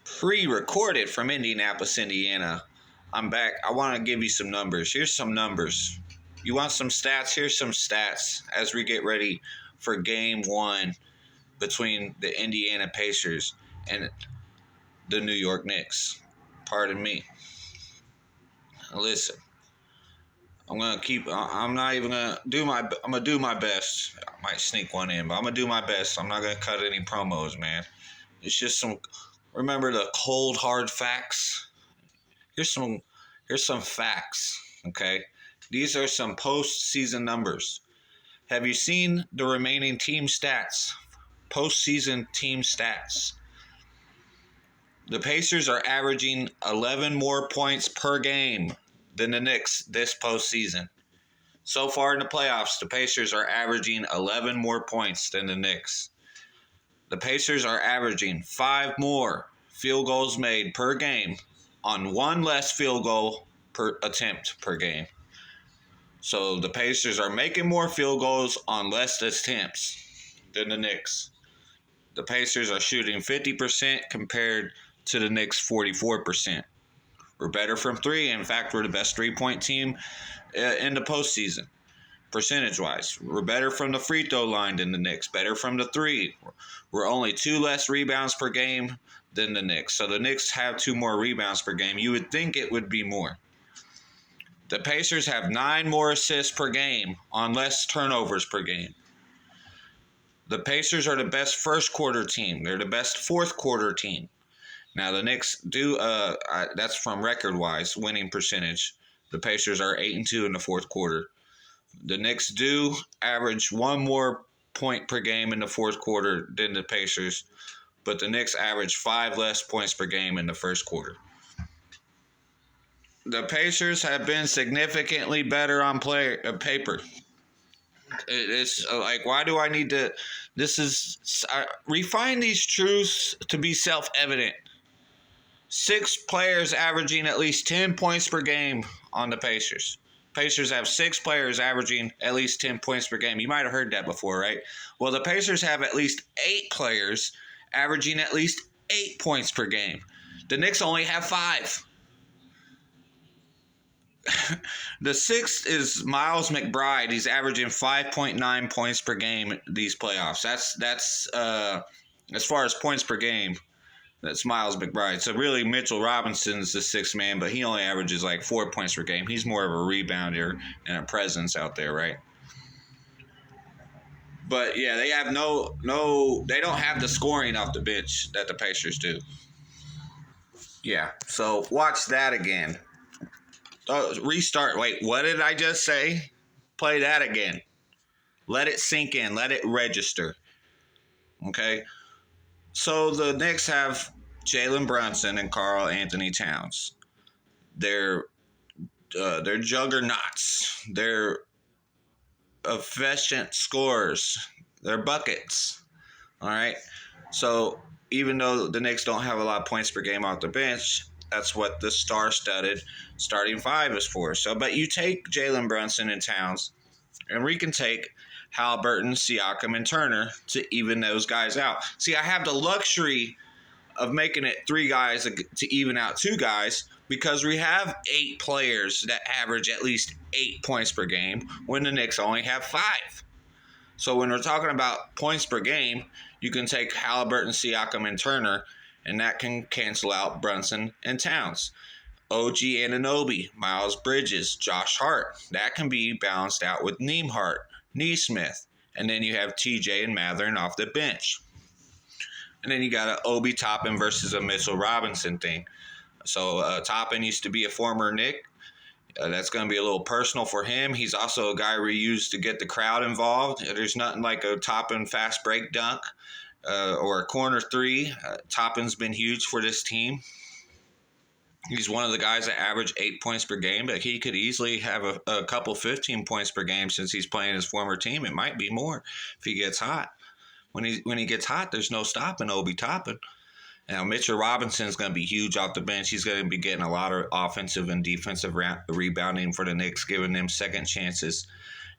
Pre-recorded from Indianapolis, Indiana. I'm back. I want to give you some numbers. Here's some numbers. You want some stats? Here's some stats as we get ready for game one between the Indiana Pacers and the New York Knicks. Pardon me. Listen, I'm not even gonna do my. I'm gonna do my best. I might sneak one in, but I'm gonna do my best. I'm not gonna cut any promos, man. It's just some. Remember the cold hard facts. Here's some facts. Okay, these are some postseason numbers. Have you seen the remaining team stats? Postseason team stats. The Pacers are averaging 11 more points per game than the Knicks this postseason. So far in the playoffs, the Pacers are averaging 11 more points than the Knicks. The Pacers are averaging 5 more field goals made per game on 1 less field goal per attempt per game. So the Pacers are making more field goals on less attempts than the Knicks. The Pacers are shooting 50% compared to the Knicks 44%. We're better from three. In fact, we're the best three-point team in the postseason, percentage-wise. We're better from the free throw line than the Knicks, better from the three. We're only 2 less rebounds per game than the Knicks. So the Knicks have 2 more rebounds per game. You would think it would be more. The Pacers have 9 more assists per game on less turnovers per game. The Pacers are the best first quarter team. They're the best fourth quarter team. Now, the Knicks do, that's from record-wise, winning percentage. The Pacers are 8-2 in the fourth quarter. The Knicks do average 1 more point per game in the fourth quarter than the Pacers, but the Knicks average 5 less points per game in the first quarter. The Pacers have been significantly better on paper. It's like, why do I need to? Refine these truths to be self-evident. 6 players averaging at least 10 points per game on the Pacers. Pacers have 6 players averaging at least 10 points per game. You might have heard that before, right? Well, the Pacers have at least 8 players averaging at least 8 points per game. The Knicks only have 5. The 6th is Miles McBride. He's averaging 5.9 points per game these playoffs. That's as far as points per game. That's Miles McBride. So really, Mitchell Robinson's the 6th man, but he only averages like 4 points per game. He's more of a rebounder and a presence out there, right? But yeah, they have they don't have the scoring off the bench that the Pacers do. Yeah, so watch that again. Restart. Wait, what did I just say? Play that again. Let it sink in. Let it register. Okay? So the Knicks have Jalen Brunson and Karl Anthony Towns. They're juggernauts. They're efficient scorers. They're buckets. All right? So even though the Knicks don't have a lot of points per game off the bench, that's what the star-studded starting 5 is for. So, but you take Jalen Brunson and Towns, and we can take Halliburton, Siakam, and Turner to even those guys out. See, I have the luxury of making it 3 guys to even out 2 guys because we have 8 players that average at least 8 points per game when the Knicks only have 5. So when we're talking about points per game, you can take Halliburton, Siakam, and Turner, and that can cancel out Brunson and Towns. OG Anunoby, Miles Bridges, Josh Hart. That can be balanced out with Nembhard, Nesmith. And then you have TJ and Mathurin off the bench. And then you got an Obi Toppin versus a Mitchell Robinson thing. So Toppin used to be a former Knick. That's going to be a little personal for him. He's also a guy we use to get the crowd involved. There's nothing like a Toppin fast break dunk. Or a corner 3. Toppin's been huge for this team. He's one of the guys that average 8 points per game, but he could easily have a couple 15 points per game since he's playing his former team. It might be more if he gets hot. When he gets hot, there's no stopping Obi Toppin. Now, Mitchell Robinson's going to be huge off the bench. He's going to be getting a lot of offensive and defensive rebounding for the Knicks, giving them second chances.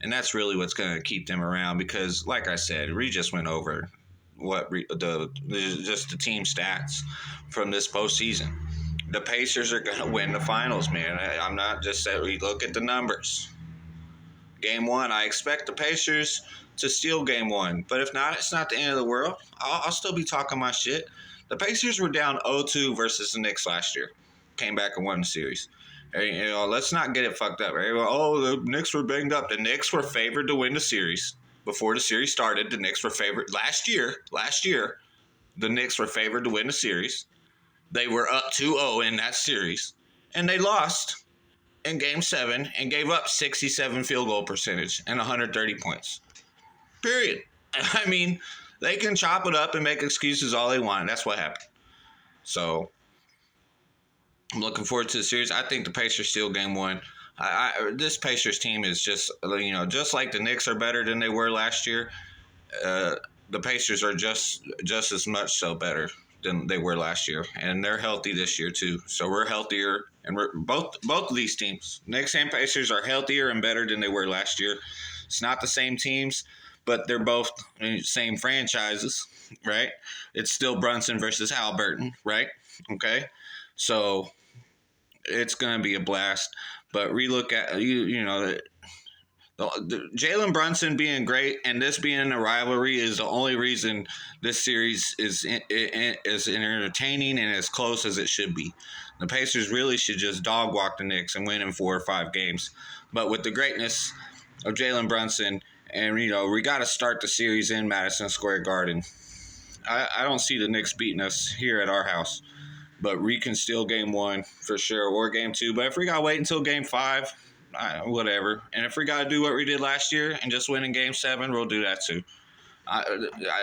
And that's really what's going to keep them around because, like I said, we just went over just the team stats from this postseason. The Pacers are going to win the finals, man. I'm not just saying. We look at the numbers. Game one, I expect the Pacers to steal game one, but if not, it's not the end of the world. I'll still be talking my shit. The Pacers were down 0-2 versus the Knicks last year. Came back and won the series. Let's not get it fucked up. Oh, the Knicks were banged up. The Knicks were favored to win the series. Before the series started, the Knicks were favored. Last year, the Knicks were favored to win the series. They were up 2-0 in that series, and they lost in Game 7 and gave up 67 field goal percentage and 130 points. Period. I mean, they can chop it up and make excuses all they want. That's what happened. So I'm looking forward to the series. I think the Pacers steal game one. This Pacers team is just like the Knicks are better than they were last year. The Pacers are just as much so better than they were last year, and they're healthy this year too. So we're healthier, and we're both of these teams, Knicks and Pacers, are healthier and better than they were last year. It's not the same teams, but they're both same franchises, right? It's still Brunson versus Halliburton, right? Okay, so it's gonna be a blast. But relook at the Jalen Brunson being great and this being a rivalry is the only reason this series is entertaining and as close as it should be. The Pacers really should just dog walk the Knicks and win in 4 or 5 games. But with the greatness of Jalen Brunson, and we got to start the series in Madison Square Garden. I don't see the Knicks beating us here at our house. But we can steal game one for sure, or game 2. But if we got to wait until game 5, whatever. And if we got to do what we did last year and just win in game 7, we'll do that too.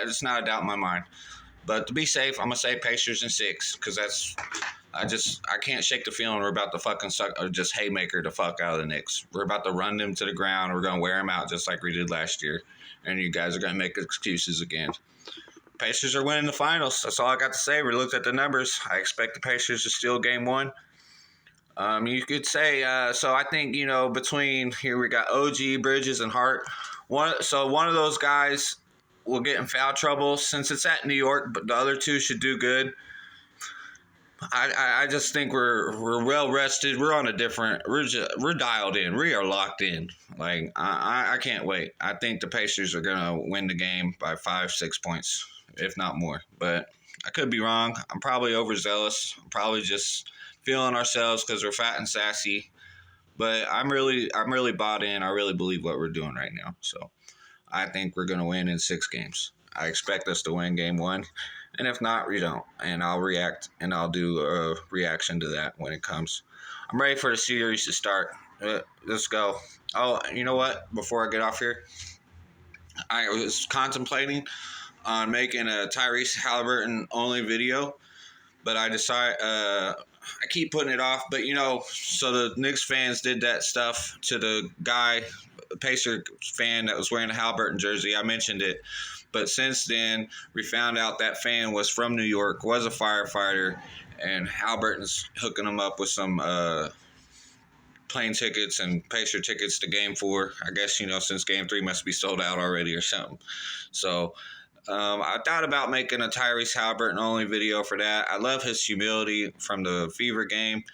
It's not a doubt in my mind. But to be safe, I'm going to say Pacers in 6 because I can't shake the feeling we're about to fucking suck or just haymaker the fuck out of the Knicks. We're about to run them to the ground. We're going to wear them out just like we did last year. And you guys are going to make excuses again. Pacers are winning the finals. That's all I got to say. We looked at the numbers. I expect the Pacers to steal game 1. You could say, so I think, between here we got OG, Bridges, and Hart. One of those guys will get in foul trouble since it's at New York, but the other 2 should do good. I just think we're well rested. We're on a different. We're dialed in. We are locked in. Like I can't wait. I think the Pacers are gonna win the game by 5-6 points, if not more. But I could be wrong. I'm probably overzealous. I'm probably just feeling ourselves because we're fat and sassy. But I'm really bought in. I really believe what we're doing right now. So I think we're gonna win in 6 games. I expect us to win game 1. And if not, we don't. And I'll react, and I'll do a reaction to that when it comes. I'm ready for the series to start. Let's go. Oh, you know what? Before I get off here, I was contemplating on making a Tyrese Halliburton only video, but I decided I keep putting it off. But, so the Knicks fans did that stuff to the guy, Pacer fan that was wearing a Halliburton jersey. I mentioned it. But since then, we found out that fan was from New York, was a firefighter, and Halliburton's hooking him up with some plane tickets and Pacer tickets to Game 4. I guess, since Game 3 must be sold out already or something. So I thought about making a Tyrese Halliburton only video for that. I love his humility from the Fever game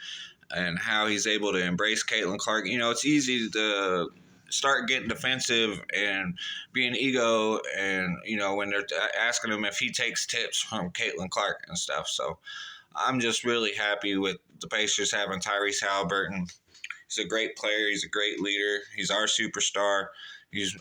and how he's able to embrace Caitlin Clark. It's easy to start getting defensive and being ego and, when they're asking him if he takes tips from Caitlin Clark and stuff. So I'm just really happy with the Pacers having Tyrese Halliburton. He's a great player. He's a great leader. He's our superstar. He's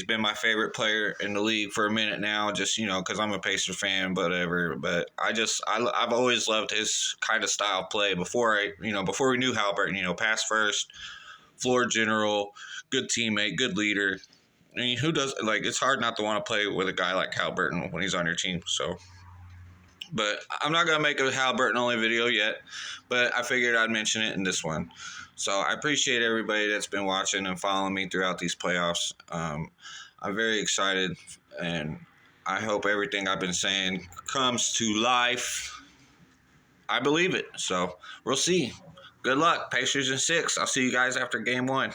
been my favorite player in the league for a minute now, just, because I'm a Pacer fan, whatever. But I've always loved his kind of style of play before we knew Halliburton, pass first, floor general, good teammate, good leader. I mean, who does it's hard not to want to play with a guy like Halliburton when he's on your team. So, but I'm not gonna make a Halliburton only video yet, but I figured I'd mention it in this one. So I appreciate everybody that's been watching and following me throughout these playoffs. I'm very excited, and I hope everything I've been saying comes to life. I believe it. So we'll see. Good luck, Pacers in 6. I'll see you guys after game 1.